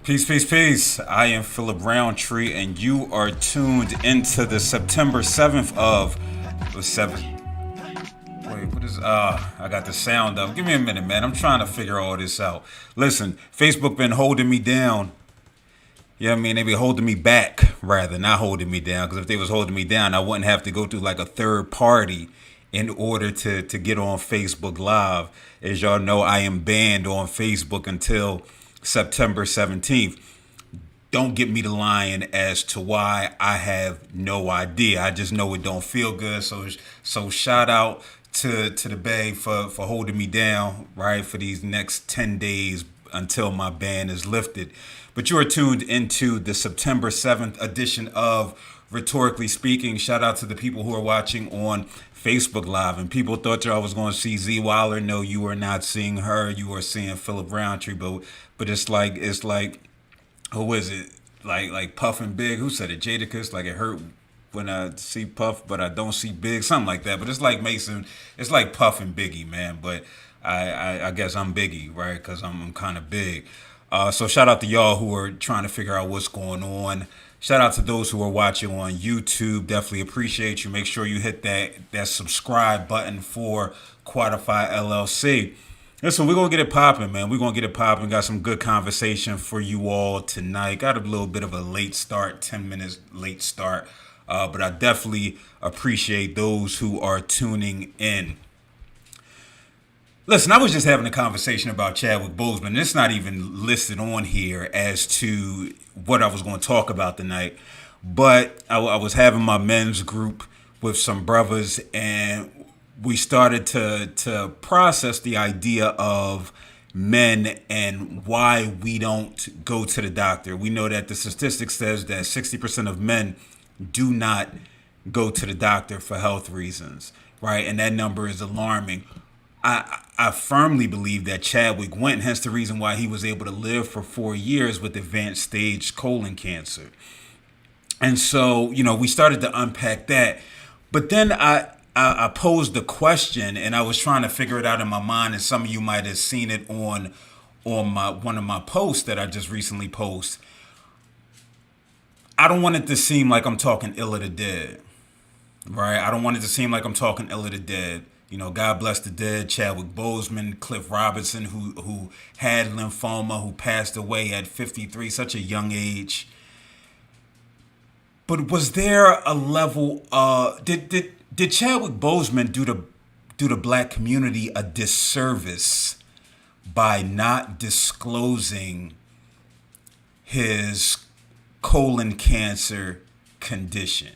Peace, peace, peace. I am Phillip Roundtree, and you are tuned into the September 7th of the 7th. Wait, what is I got the sound up. Give me a minute, man. I'm trying to figure all this out. Listen, Facebook been holding me down. You know what I mean? They be holding me back, rather, not holding me down. Because if they was holding me down, I wouldn't have to go through like a third party in order to get on Facebook Live. As y'all know, I am banned on Facebook until September 17th. Don't get me to lying as to why. I have no idea. I just know it don't feel good. So shout out to the Bay for holding me down, right, for these next 10 days until my ban is lifted. But you are tuned into the September 7th edition of Rhetorically Speaking. Shout out to the people who are watching on Facebook Live. And people thought y'all was going to see Z Waller. No, you are not seeing her. You are seeing Phillip Roundtree. But it's like who is it? Like Puff and Big. Who said it? Jadakiss. Like it hurt when I see Puff, but I don't see Big. Something like that. But it's like Mason. It's like Puff and Biggie, man. But I guess I'm Biggie, right? Because I'm kind of big. So shout out to y'all who are trying to figure out what's going on. Shout out to those who are watching on YouTube. Definitely appreciate you. Make sure you hit that subscribe button for Quantify LLC. Listen, we're going to get it popping, man. We're going to get it popping. Got some good conversation for you all tonight. Got a little bit of a late start, 10 minutes late start. But I definitely appreciate those who are tuning in. Listen, I was just having a conversation about Chadwick Boseman. It's not even listed on here as to what I was going to talk about tonight. But I was having my men's group with some brothers, and we started to process the idea of men and why we don't go to the doctor. We know that the statistic says that 60% of men do not go to the doctor for health reasons, right? And that number is alarming. I firmly believe that Chadwick went, hence the reason why he was able to live for 4 years with advanced stage colon cancer. And so, we started to unpack that. But then I posed the question, and I was trying to figure it out in my mind, and some of you might have seen it on one of my posts that I just recently posted. I don't want it to seem like I'm talking ill of the dead, right? I don't want it to seem like I'm talking ill of the dead. God bless the dead, Chadwick Boseman, Cliff Robinson, who had lymphoma, who passed away at 53, such a young age. But was there a level, did Chadwick Boseman do the black community a disservice by not disclosing his colon cancer condition?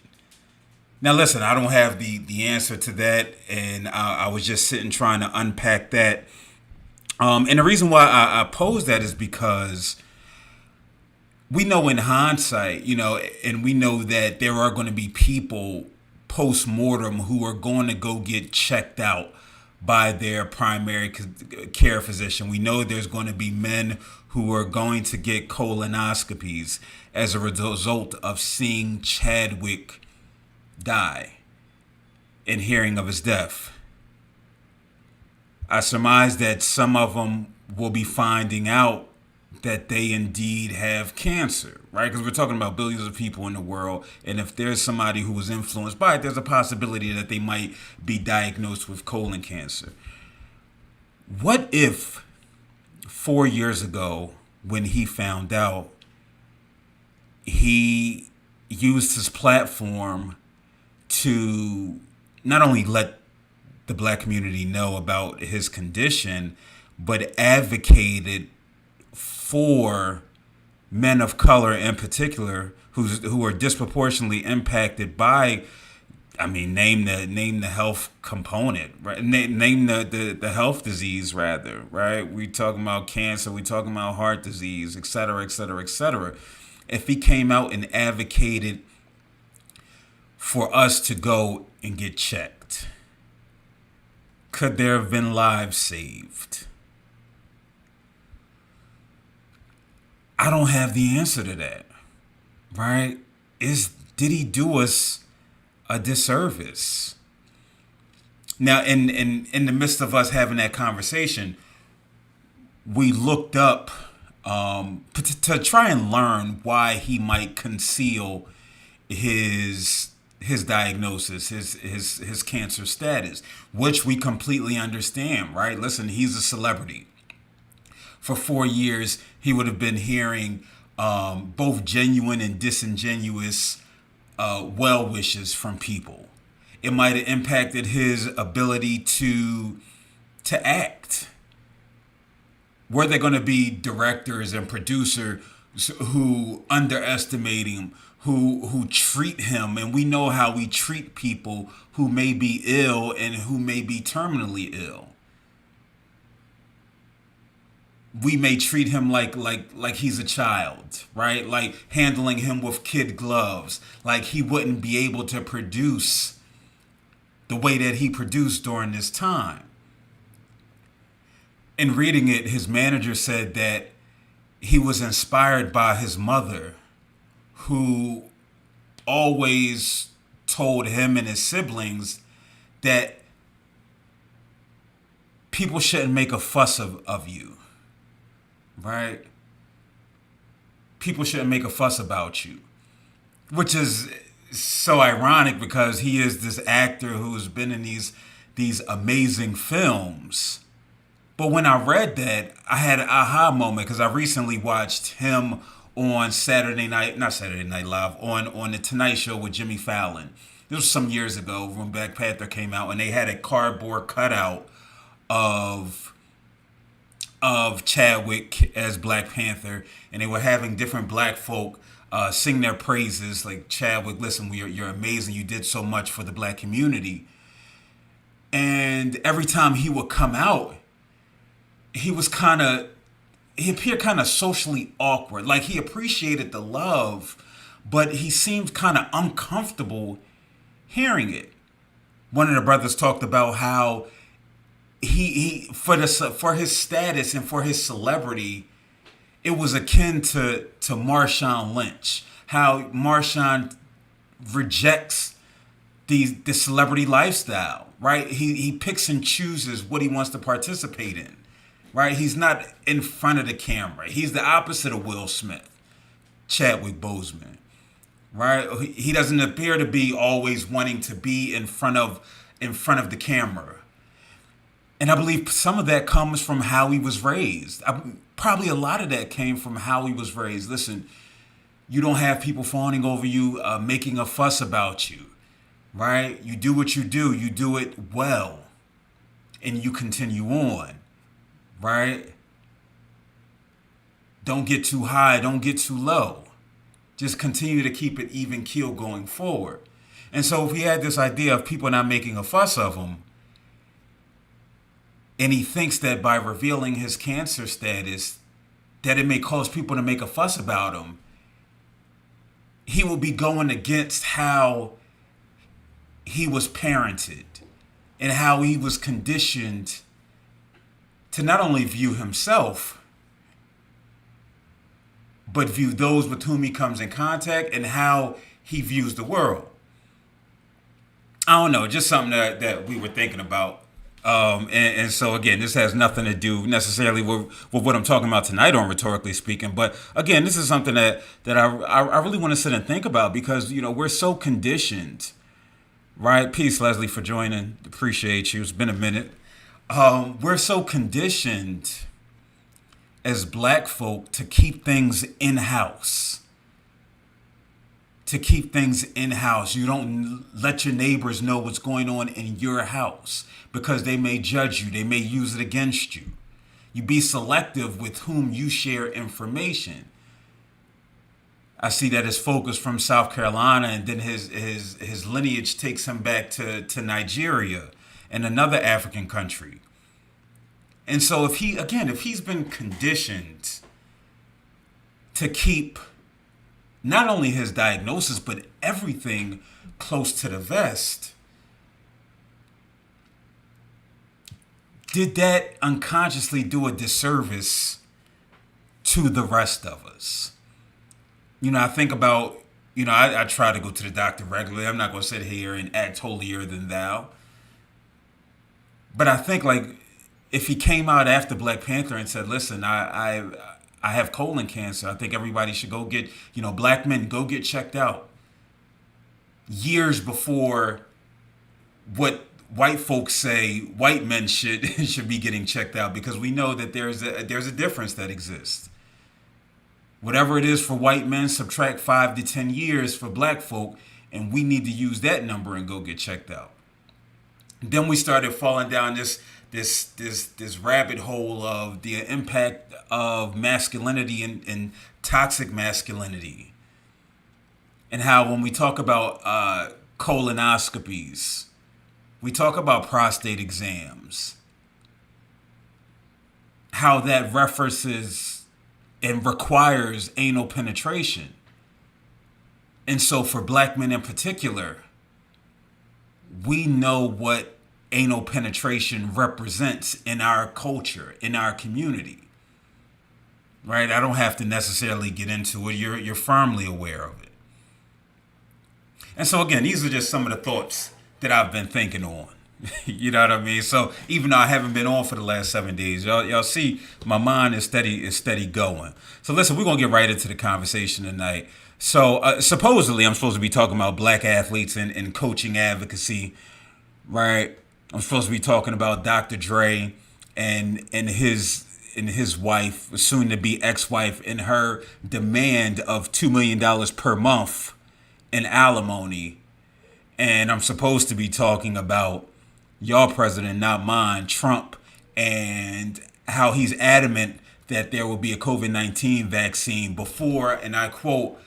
Now, listen, I don't have the answer to that, and I was just sitting trying to unpack that. And the reason why I posed that is because we know in hindsight, and we know that there are going to be people post-mortem who are going to go get checked out by their primary care physician. We know there's going to be men who are going to get colonoscopies as a result of seeing Chadwick die and hearing of his death. I surmise that some of them will be finding out that they indeed have cancer, right? Because we're talking about billions of people in the world, and if there's somebody who was influenced by it, there's a possibility that they might be diagnosed with colon cancer. What if 4 years ago, when he found out, he used his platform to not only let the black community know about his condition, but advocated for men of color in particular who are disproportionately impacted by, name the health component, right? Name the health disease rather, right? We talking about cancer, we talking about heart disease, et cetera, et cetera, et cetera. If he came out and advocated for us to go and get checked, could there have been lives saved? I don't have the answer to that, right? Did he do us a disservice? Now, in the midst of us having that conversation, we looked up to try and learn why he might conceal his diagnosis, his cancer status, which we completely understand, right? Listen, he's a celebrity. For 4 years, he would have been hearing both genuine and disingenuous well wishes from people. It might have impacted his ability to act. Were there going to be directors and producers who underestimate him, who treat him, and we know how we treat people who may be ill and who may be terminally ill. We may treat him like he's a child, right? Like handling him with kid gloves, like he wouldn't be able to produce the way that he produced during this time. In reading it, his manager said that he was inspired by his mother, who always told him and his siblings that people shouldn't make a fuss of you, right? People shouldn't make a fuss about you, which is so ironic because he is this actor who's been in these amazing films. But when I read that, I had an aha moment because I recently watched him on not Saturday Night Live, on the Tonight Show with Jimmy Fallon. This was some years ago when Black Panther came out, and they had a cardboard cutout of Chadwick as Black Panther, and they were having different black folk sing their praises, like, Chadwick, listen, you're amazing, you did so much for the black community. And every time he would come out, he appeared kind of socially awkward. Like, he appreciated the love, but he seemed kind of uncomfortable hearing it. One of the brothers talked about how he for his status and for his celebrity, it was akin to Marshawn Lynch. How Marshawn rejects the celebrity lifestyle, right? He picks and chooses what he wants to participate in, right? He's not in front of the camera. He's the opposite of Will Smith, Chadwick Boseman, right? He doesn't appear to be always wanting to be in front of the camera. And I believe some of that comes from how he was raised. Probably a lot of that came from how he was raised. Listen, you don't have people fawning over you, making a fuss about you, right? You do what you do it well, and you continue on, right? Don't get too high, don't get too low. Just continue to keep it even keel going forward. And so if he had this idea of people not making a fuss of him, and he thinks that by revealing his cancer status, that it may cause people to make a fuss about him, he will be going against how he was parented and how he was conditioned to not only view himself, but view those with whom he comes in contact and how he views the world. I don't know, just something that we were thinking about. And so again, this has nothing to do necessarily with what I'm talking about tonight on Rhetorically Speaking. But again, this is something that I really want to sit and think about because, we're so conditioned, right? Peace, Leslie, for joining. Appreciate you. It's been a minute. We're so conditioned as black folk to keep things in-house. You don't let your neighbors know what's going on in your house because they may judge you. They may use it against you. You be selective with whom you share information. I see that his focus from South Carolina, and then his lineage takes him back to Nigeria and another African country. And so if he's been conditioned to keep not only his diagnosis, but everything close to the vest, did that unconsciously do a disservice to the rest of us? I think about, I try to go to the doctor regularly. I'm not going to sit here and act holier than thou. But I think, like, if he came out after Black Panther and said, listen, I I have colon cancer. I think everybody should go get, black men, go get checked out. Years before what white folks say white men should be getting checked out, because we know that there's a difference that exists. Whatever it is for white men, subtract 5 to 10 years for black folk, and we need to use that number and go get checked out. Then we started falling down this rabbit hole of the impact of masculinity and toxic masculinity, and how when we talk about colonoscopies, we talk about prostate exams, how that references and requires anal penetration. And so for black men in particular, we know what anal penetration represents in our culture, in our community. Right? I don't have to necessarily get into it. You're firmly aware of it. And so again, these are just some of the thoughts that I've been thinking on. You know what I mean? So even though I haven't been on for the last 7 days, y'all see my mind is steady going. So listen, we're gonna get right into the conversation tonight. So supposedly I'm supposed to be talking about black athletes and coaching advocacy, right? I'm supposed to be talking about Dr. Dre and his wife, soon to be ex-wife, and her demand of $2 million per month in alimony. And I'm supposed to be talking about y'all president, not mine, Trump, and how he's adamant that there will be a COVID-19 vaccine before, and I quote,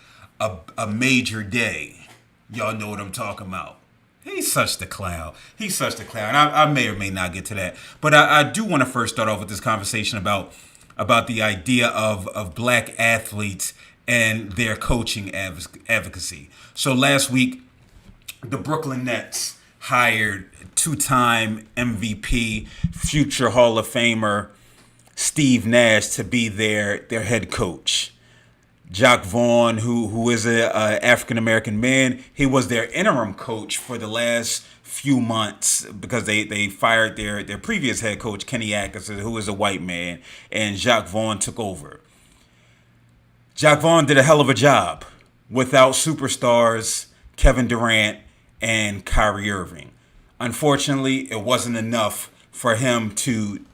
a major day. Y'all know what I'm talking about. He's such the clown. I may or may not get to that. But I do want to first start off with this conversation about the idea of black athletes and their coaching advocacy. So last week, the Brooklyn Nets hired two-time MVP, future Hall of Famer Steve Nash to be their head coach. Jacques Vaughn, who is a African-American man, he was their interim coach for the last few months because they fired their previous head coach, Kenny Atkinson, who is a white man, and Jacques Vaughn took over. Jacques Vaughn did a hell of a job without superstars Kevin Durant and Kyrie Irving. Unfortunately, it wasn't enough for him to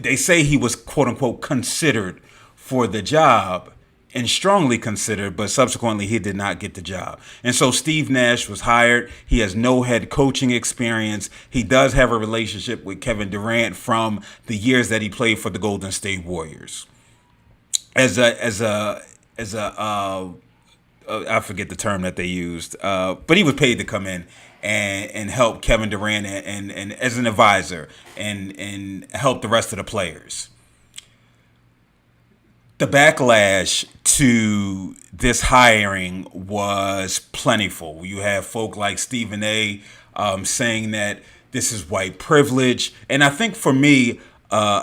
they say he was quote unquote considered for the job and strongly considered, but subsequently he did not get the job. And so Steve Nash was hired. He has no head coaching experience. He does have a relationship with Kevin Durant from the years that he played for the Golden State Warriors. I forget the term that they used, but he was paid to come in and help Kevin Durant and as an advisor and help the rest of the players. The backlash to this hiring was plentiful. You have folk like Stephen A. Saying that this is white privilege, and I think for me,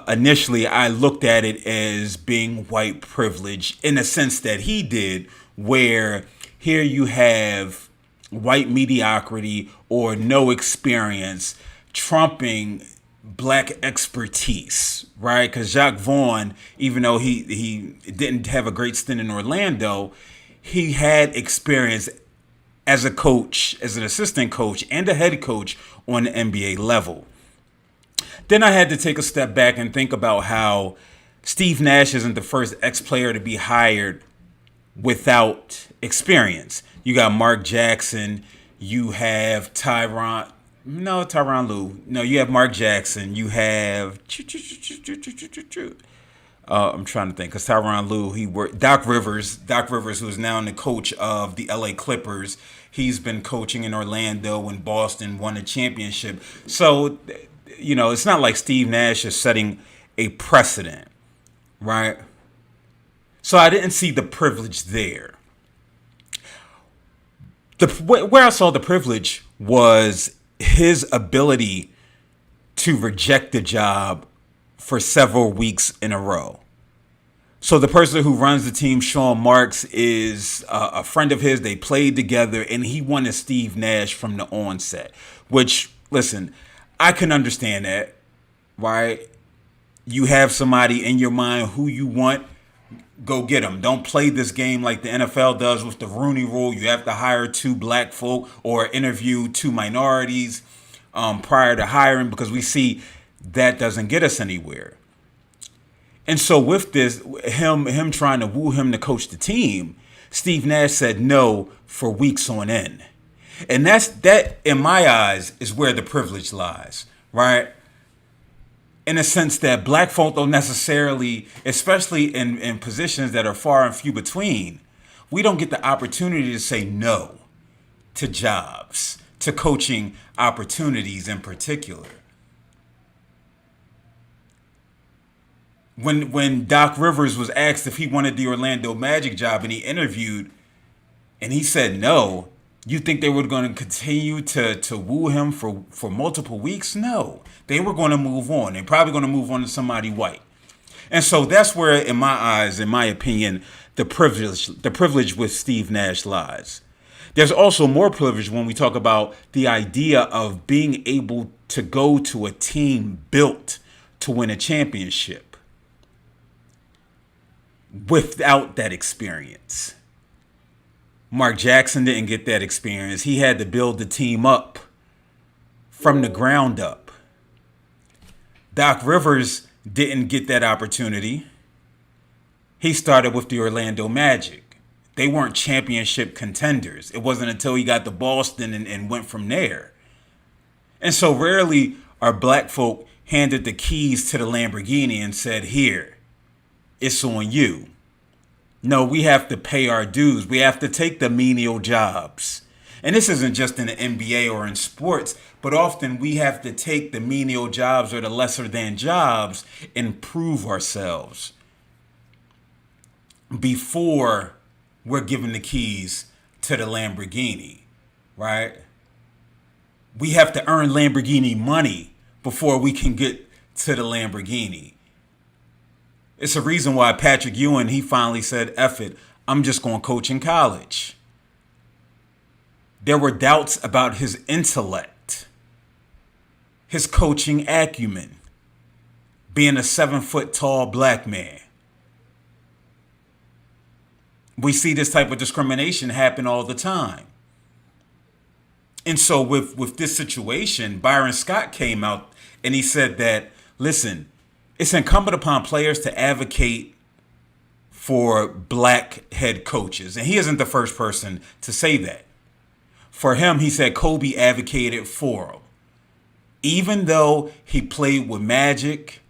initially I looked at it as being white privilege in the sense that he did, where here you have white mediocrity or no experience trumping black expertise, right? Because Jacques Vaughn, even though he didn't have a great stint in Orlando, he had experience as a coach, as an assistant coach and a head coach on the NBA level. Then I had to take a step back and think about how Steve Nash isn't the first ex-player to be hired without experience. You got Mark Jackson, you have Tyronn Lue. No, you have Mark Jackson. You have I'm trying to think, because Tyronn Lue, he worked Doc Rivers, who is now the coach of the LA Clippers. He's been coaching in Orlando when Boston won a championship. So, it's not like Steve Nash is setting a precedent, right? So I didn't see the privilege there. Where I saw the privilege was his ability to reject the job for several weeks in a row. So the person who runs the team, Sean Marks, is a friend of his. They played together, and he wanted Steve Nash from the onset, which, listen, I can understand that, right? You have somebody in your mind who you want. go get them. Don't play this game like the NFL does with the Rooney Rule. You have to hire 2 black folk or interview 2 minorities prior to hiring, because we see that doesn't get us anywhere. And so with this, him trying to woo him to coach the team, Steve Nash said no for weeks on end. And that, in my eyes, is where the privilege lies, right? In a sense that black folk don't necessarily, especially in positions that are far and few between, we don't get the opportunity to say no to jobs, to coaching opportunities in particular. When Doc Rivers was asked if he wanted the Orlando Magic job and he interviewed and he said no, you think they were going to continue to woo him for multiple weeks? No. They were going to move on. They're probably going to move on to somebody white. And so that's where, in my eyes, in my opinion, the privilege with Steve Nash lies. There's also more privilege when we talk about the idea of being able to go to a team built to win a championship without that experience. Mark Jackson didn't get that experience. He had to build the team up from the ground up. Doc Rivers didn't get that opportunity. He started with the Orlando Magic. They weren't championship contenders. It wasn't until he got to Boston and went from there. And so rarely are black folk handed the keys to the Lamborghini and said, here, it's on you. No, we have to pay our dues. We have to take the menial jobs. And this isn't just in the NBA or in sports, but often we have to take the menial jobs or the lesser than jobs and prove ourselves before we're given the keys to the Lamborghini, right? We have to earn Lamborghini money before we can get to the Lamborghini. It's a reason why Patrick Ewing, he finally said, F it, I'm just going to coach in college. There were doubts about his intellect, his coaching acumen, being a 7-foot-tall black man. We see this type of discrimination happen all the time. And so with this situation, Byron Scott came out and he said that, listen, it's incumbent upon players to advocate for black head coaches. And he isn't the first person to say that. For him, he said Kobe advocated for him. Even though he played with Magic,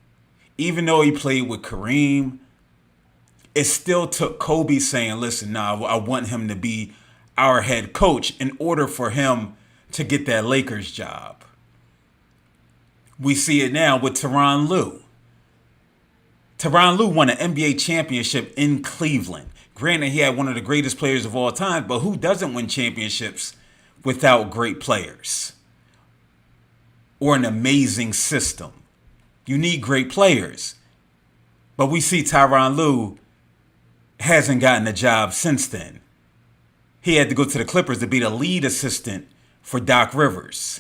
even though he played with Kareem, it still took Kobe saying, listen, I want him to be our head coach in order for him to get that Lakers job. We see it now with Tyronn Lue. Tyronn Lue won an NBA championship in Cleveland. Granted, he had one of the greatest players of all time, but who doesn't win championships without great players or an amazing system? You need great players. But we see Tyronn Lue hasn't gotten a job since then. He had to go to the Clippers to be the lead assistant for Doc Rivers.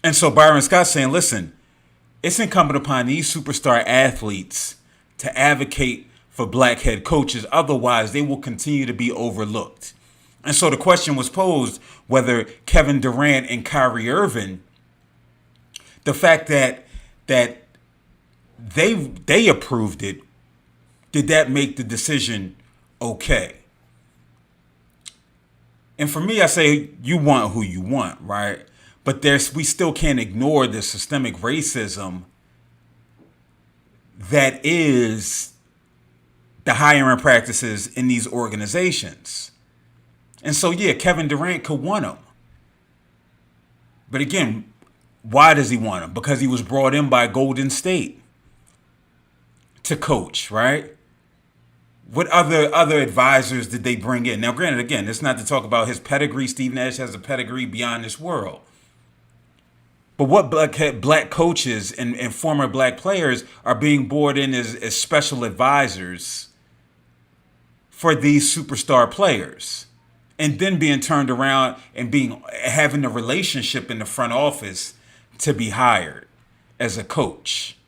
And so Byron Scott's saying, listen, it's incumbent upon these superstar athletes to advocate for black head coaches. Otherwise, they will continue to be overlooked. And so the question was posed whether Kevin Durant and Kyrie Irving, the fact that they approved it, did that make the decision okay? And for me, I say you want who you want, right? But we still can't ignore the systemic racism that is the hiring practices in these organizations. And so, yeah, Kevin Durant could want him. But again, why does he want him? Because he was brought in by Golden State to coach, right? What other advisors did they bring in? Now, granted, again, it's not to talk about his pedigree. Steve Nash has a pedigree beyond this world. But what black coaches and former black players are being brought in as special advisors for these superstar players, and then being turned around and having a relationship in the front office to be hired as a coach.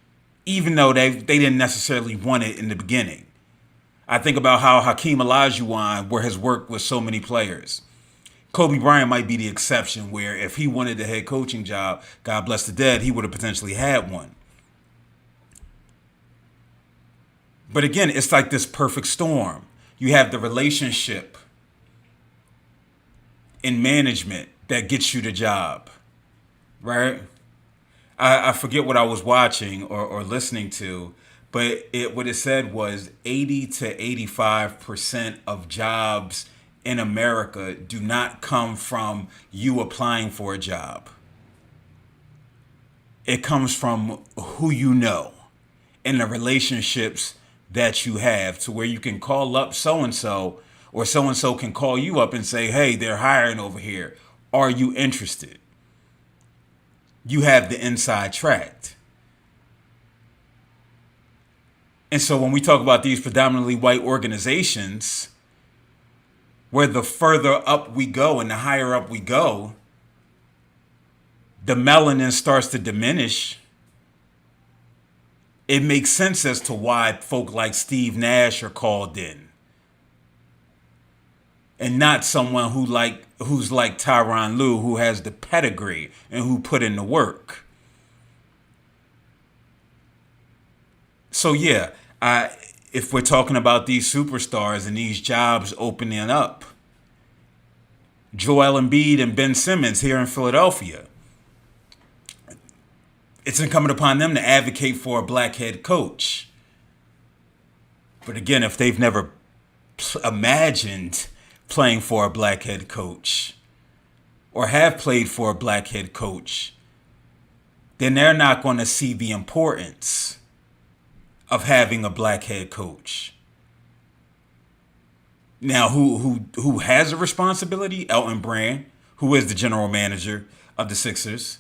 even though they didn't necessarily want it in the beginning. I think about how Hakeem Olajuwon, where his work with so many players. Kobe Bryant might be the exception, where if he wanted the head coaching job, God bless the dead, he would have potentially had one. But again, it's like this perfect storm. You have the relationship in management that gets you the job, right? I forget what I was watching or listening to, but what it said was 80 to 85% of jobs in America do not come from you applying for a job. It comes from who you know and the relationships that you have, to where you can call up so-and-so, or so-and-so can call you up and say, hey, they're hiring over here. Are you interested? You have the inside track. And so when we talk about these predominantly white organizations, where the further up we go and the higher up we go, the melanin starts to diminish. It makes sense as to why folk like Steve Nash are called in, and not someone who's like Tyronn Lue, who has the pedigree and who put in the work. So yeah, if we're talking about these superstars and these jobs opening up, Joel Embiid and Ben Simmons here in Philadelphia, it's incumbent upon them to advocate for a black head coach. But again, if they've never imagined playing for a black head coach or have played for a black head coach, then they're not going to see the importance of having a black head coach. Now, who has a responsibility? Elton Brand, who is the general manager of the Sixers.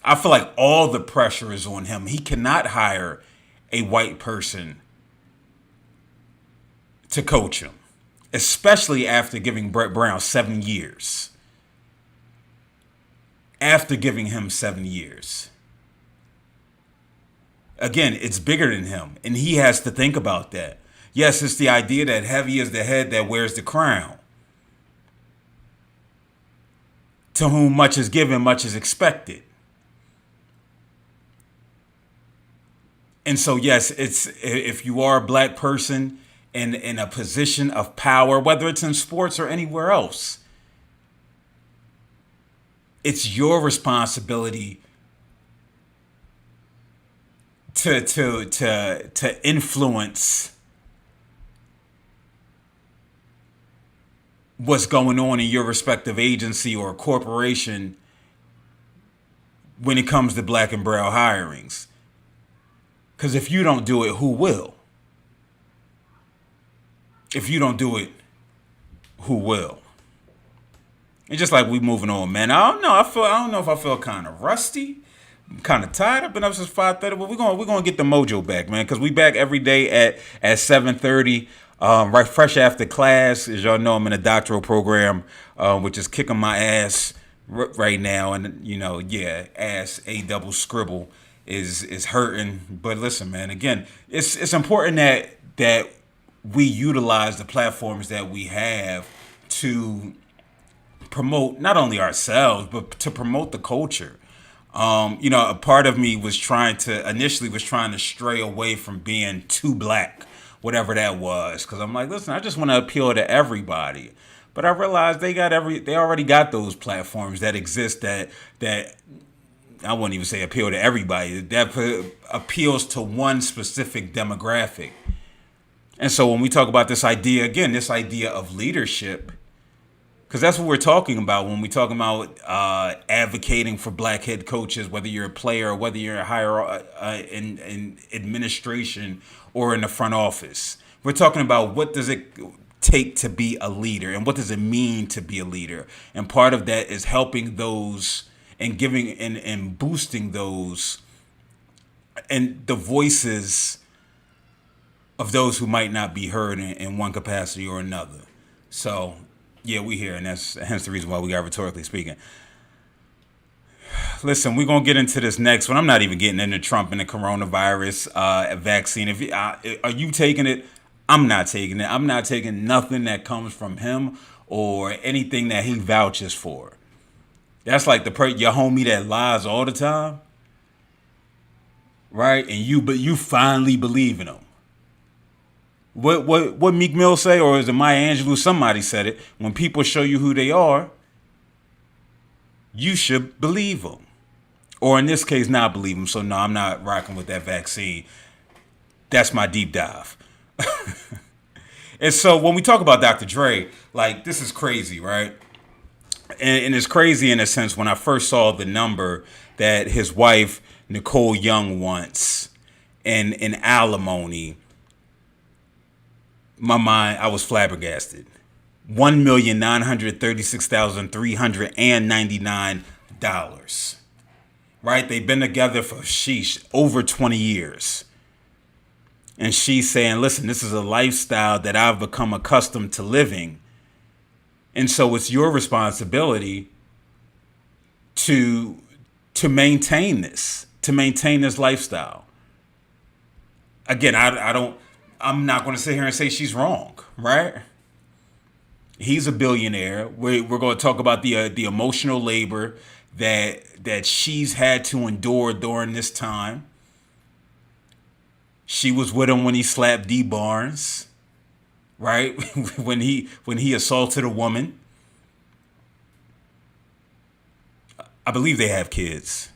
I feel like all the pressure is on him. He cannot hire a white person to coach him, especially after giving Brett Brown 7 years. After giving him 7 years. Again, it's bigger than him, and he has to think about that. Yes, it's the idea that heavy is the head that wears the crown. To whom much is given, much is expected. And so, yes, it's, if you are a black person in a position of power, whether it's in sports or anywhere else, it's your responsibility to influence what's going on in your respective agency or corporation when it comes to black and brown hirings. Because if you don't do it, who will? If you don't do it, who will? And just like we moving on, man. I don't know. I don't know if I feel kind of rusty. I'm kind of tired. I've been up since 5:30, but we're gonna get the mojo back, man. Because we back every day at 7:30, right, fresh after class. As y'all know, I'm in a doctoral program, which is kicking my ass right now, and ass a double scribble is hurting. But listen, man. Again, it's important that we utilize the platforms that we have to promote not only ourselves, but to promote the culture. A part of me was trying to stray away from being too black, whatever that was. Cause I'm like, listen, I just want to appeal to everybody. But I realized they already got those platforms that exist that I wouldn't even say appeal to everybody. That appeals to one specific demographic. And so when we talk about this idea of leadership, because that's what we're talking about when we talk about advocating for black head coaches, whether you're a player or whether you're a higher in administration or in the front office. We're talking about what does it take to be a leader and what does it mean to be a leader. And part of that is helping those and giving and boosting those and the voices of those who might not be heard in one capacity or another. So, yeah, we here, and that's hence the reason why we got Rhetorically Speaking. Listen, we're gonna get into this next one. I'm not even getting into Trump and the coronavirus vaccine. If are you taking it? I'm not taking it. I'm not taking nothing that comes from him or anything that he vouches for. That's like your homie that lies all the time, right? But you finally believe in him. What Meek Mill say, or is it Maya Angelou? Somebody said it. When people show you who they are, you should believe them. Or in this case, not believe them. So no, I'm not rocking with that vaccine. That's my deep dive. And so when we talk about Dr. Dre, like, this is crazy, right? And it's crazy in a sense when I first saw the number that his wife, Nicole Young, wants in alimony. My mind, I was flabbergasted. $1,936,399. Right? They've been together for over 20 years. And she's saying, listen, this is a lifestyle that I've become accustomed to living. And so it's your responsibility to maintain this lifestyle. Again, I'm not going to sit here and say she's wrong, right? He's a billionaire. We're going to talk about the emotional labor that she's had to endure during this time. She was with him when he slapped D Barnes, right? when he assaulted a woman. I believe they have kids,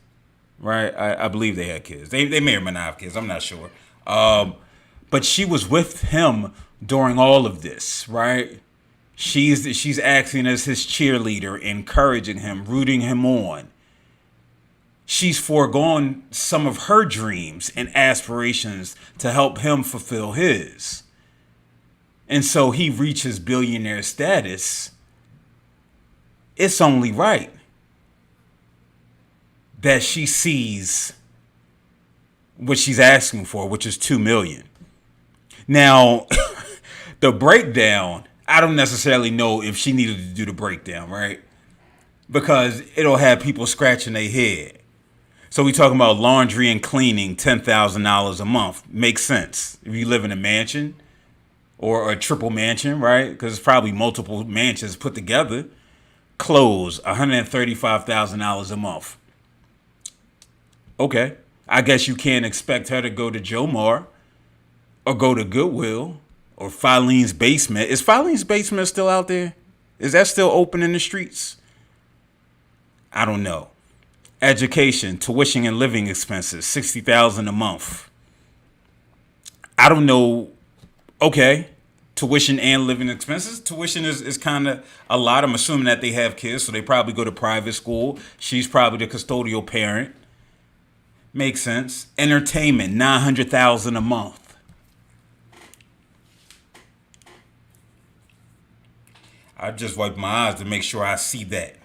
right? I believe they had kids. They may or may not have kids. I'm not sure. But she was with him during all of this, right? She's acting as his cheerleader, encouraging him, rooting him on. She's foregone some of her dreams and aspirations to help him fulfill his. And so he reaches billionaire status. It's only right that she sees what she's asking for, which is $2 million. Now, the breakdown, I don't necessarily know if she needed to do the breakdown, right? Because it'll have people scratching their head. So we talking about laundry and cleaning, $10,000 a month. Makes sense. If you live in a mansion or a triple mansion, right? Because it's probably multiple mansions put together. Clothes, $135,000 a month. Okay. I guess you can't expect her to go to Jomar or go to Goodwill or Filene's Basement. Is Filene's Basement still out there? Is that still open in the streets? I don't know. Education, tuition, and living expenses, $60,000 a month. I don't know. Okay. Tuition and living expenses. Tuition is kind of a lot. I'm assuming that they have kids, so they probably go to private school. She's probably the custodial parent. Makes sense. Entertainment, $900,000 a month. I just wipe my eyes to make sure I see that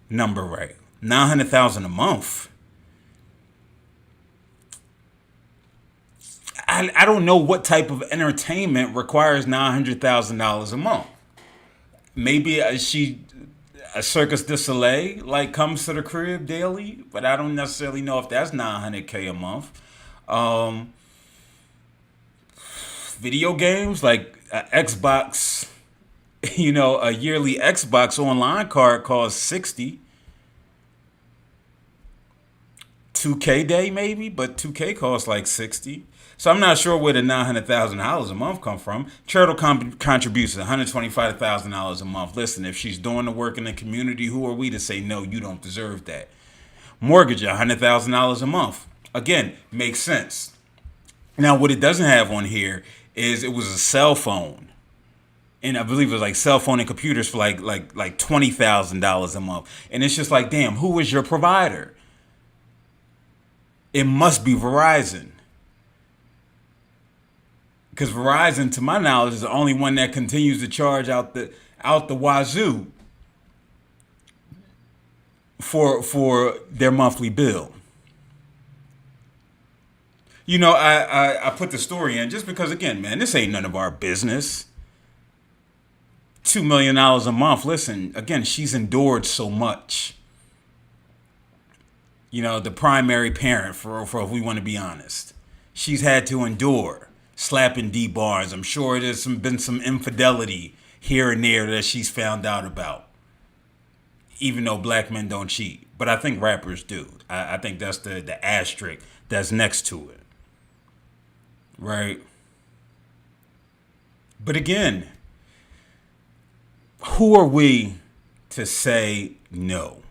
number right. $900,000 a month. I don't know what type of entertainment requires $900,000 a month. Maybe a Circus du Soleil like comes to the crib daily, but I don't necessarily know if that's $900K a month. Video games like Xbox, a yearly Xbox online card costs $60. 2K day maybe, but 2K costs like $60. So I'm not sure where the $900,000 a month come from. Charitable contributions, $125,000 a month. Listen, if she's doing the work in the community, who are we to say no, you don't deserve that? Mortgage, $100,000 a month. Again, makes sense. Now, what it doesn't have on here is it was a cell phone. And I believe it was like cell phone and computers for like $20,000 a month. And it's just like, damn, who is your provider? It must be Verizon. Because Verizon, to my knowledge, is the only one that continues to charge out the wazoo for their monthly bill. I put the story in just because, again, man, this ain't none of our business. $2 million a month. Listen, again, she's endured so much. the primary parent for if we want to be honest. She's had to endure slapping D Barnes. I'm sure there's been some infidelity here and there that she's found out about. Even though black men don't cheat. But I think rappers do. I think that's the asterisk that's next to it. Right? But again, who are we to say no?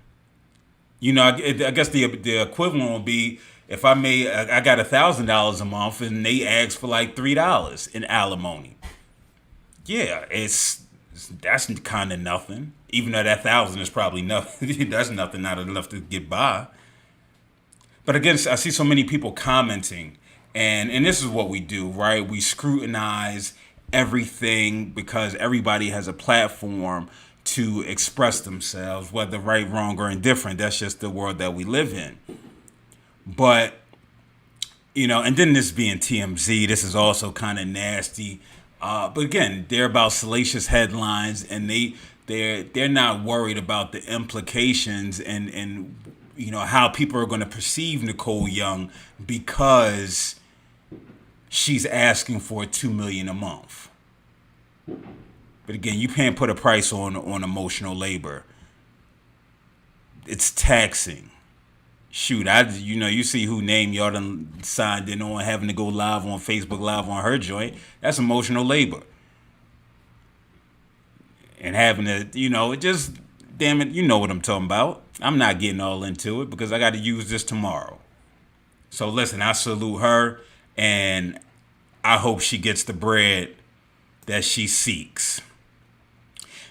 I guess the equivalent would be if I got $1,000 a month and they ask for like $3 in alimony. Yeah, that's kind of nothing. Even though that 1,000 is probably nothing, that's nothing, not enough to get by. But again, I see so many people commenting, and this is what we do, right? We scrutinize everything because everybody has a platform to express themselves, whether right, wrong, or indifferent. That's just the world that we live in. But, and then this being TMZ, this is also kind of nasty. But again, they're about salacious headlines, and they're not worried about the implications and how people are going to perceive Nicole Young because she's asking for $2 million a month. But again, you can't put a price on emotional labor. It's taxing. Shoot, you see who name y'all done signed in on having to go live on Facebook Live on her joint. That's emotional labor. And having to, just, damn it, you know what I'm talking about. I'm not getting all into it because I got to use this tomorrow. So listen, I salute her, and I hope she gets the bread that she seeks.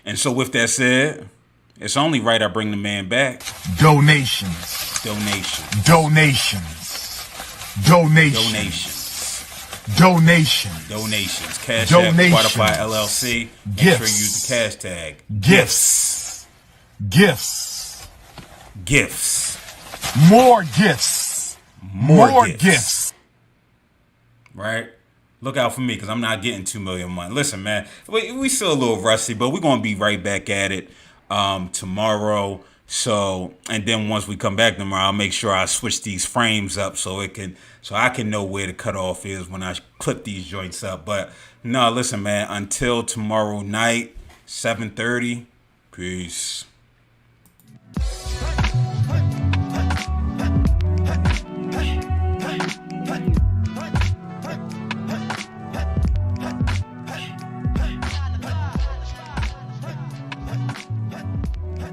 And so with that said, it's only right I bring the man back. Donations. Donations. Donations. Donations. Donations. Donations. Cash App, Spotify, LLC. Make sure you use the hashtag. Gifts. Gifts. Gifts. More gifts. More gifts. Right? Look out for me because I'm not getting $2 million a month. Listen, man, we still a little rusty, but we're going to be right back at it tomorrow. So, and then once we come back tomorrow, I'll make sure I switch these frames up so I can know where the cutoff is when I clip these joints up. But no, listen, man, until tomorrow night, 7:30, peace.